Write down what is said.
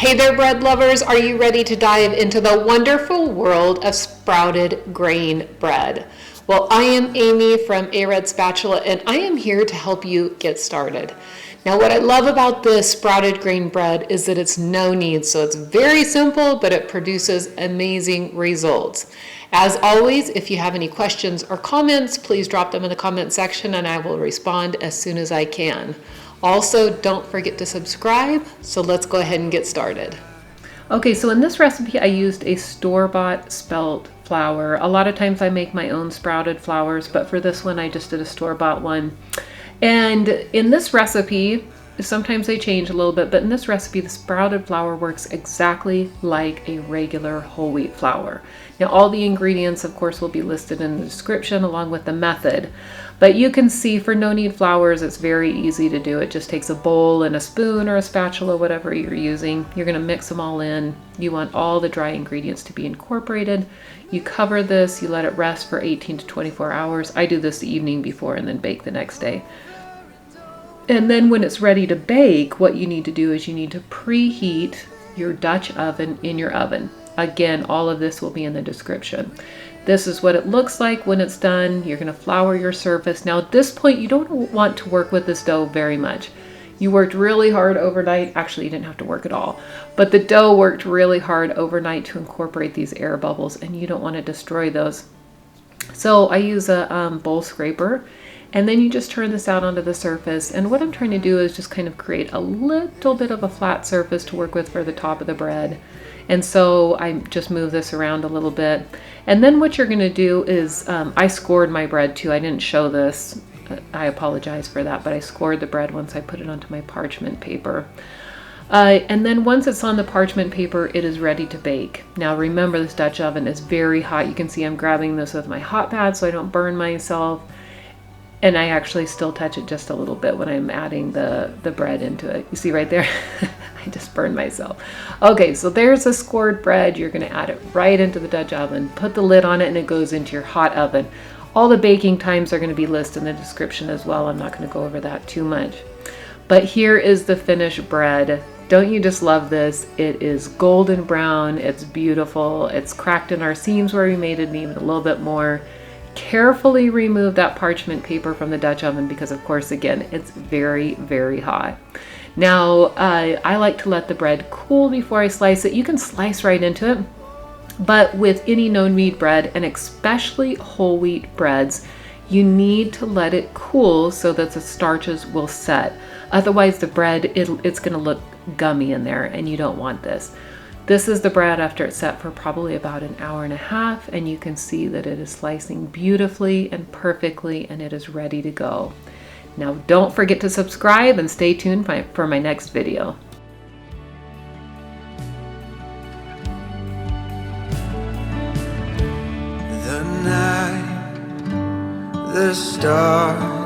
Hey there, bread lovers. Are you ready to dive into the wonderful world of sprouted grain bread? Well, I am Amy from A Red Spatula, and I am here to help you get started. Now, what I love about this sprouted grain bread is that it's no knead, so it's very simple, but it produces amazing results. As always, if you have any questions or comments, please drop them in the comment section and I will respond as soon as I can. Also, don't forget to subscribe, so let's go ahead and get started. Okay, so in this recipe, I used a store-bought spelt flour. A lot of times I make my own sprouted flours, but for this one, I just did a store-bought one. And in this recipe, sometimes they change a little bit, but in this recipe, the sprouted flour works exactly like a regular whole wheat flour. Now, all the ingredients, of course, will be listed in the description along with the method. But you can see for no-knead flours, it's very easy to do. It just takes a bowl and a spoon or a spatula, whatever you're using. You're going to mix them all in. You want all the dry ingredients to be incorporated. You cover this, you let it rest for 18 to 24 hours. I do this the evening before and then bake the next day. And then when it's ready to bake, what you need to do is you need to preheat your Dutch oven in your oven. Again, all of this will be in the description. This is what it looks like when it's done. You're going to flour your surface. Now at this point, you don't want to work with this dough very much. You worked really hard overnight. Actually, you didn't have to work at all. But the dough worked really hard overnight to incorporate these air bubbles, and you don't want to destroy those. So I use a bowl scraper, and then you just turn this out onto the surface. And what I'm trying to do is just kind of create a little bit of a flat surface to work with for the top of the bread. And so I just move this around a little bit. And then what you're going to do is, I scored my bread too. I didn't show this. I apologize for that, but I scored the bread once I put it onto my parchment paper. And then once it's on the parchment paper, it is ready to bake. Now remember, this Dutch oven is very hot. You can see I'm grabbing this with my hot pad so I don't burn myself. And I actually still touch it just a little bit when I'm adding the bread into it. You see right there? I just burned myself. Okay, so there's the scored bread. You're going to add it right into the Dutch oven. Put the lid on it and it goes into your hot oven. All the baking times are going to be listed in the description as well. I'm not going to go over that too much. But here is the finished bread. Don't you just love this? It is golden brown. It's beautiful. It's cracked in our seams where we made it even a little bit more. Carefully remove that parchment paper from the Dutch oven because, of course, again, it's very, very hot. Now, I like to let the bread cool before I slice it. You can slice right into it, but with any no-knead bread, and especially whole wheat breads, you need to let it cool so that the starches will set. Otherwise, the bread, it's going to look gummy in there, and you don't want this. This is the bread after it's set for probably about an hour and a half, and you can see that it is slicing beautifully and perfectly, and it is ready to go. Now, don't forget to subscribe and stay tuned for my next video. The night, the stars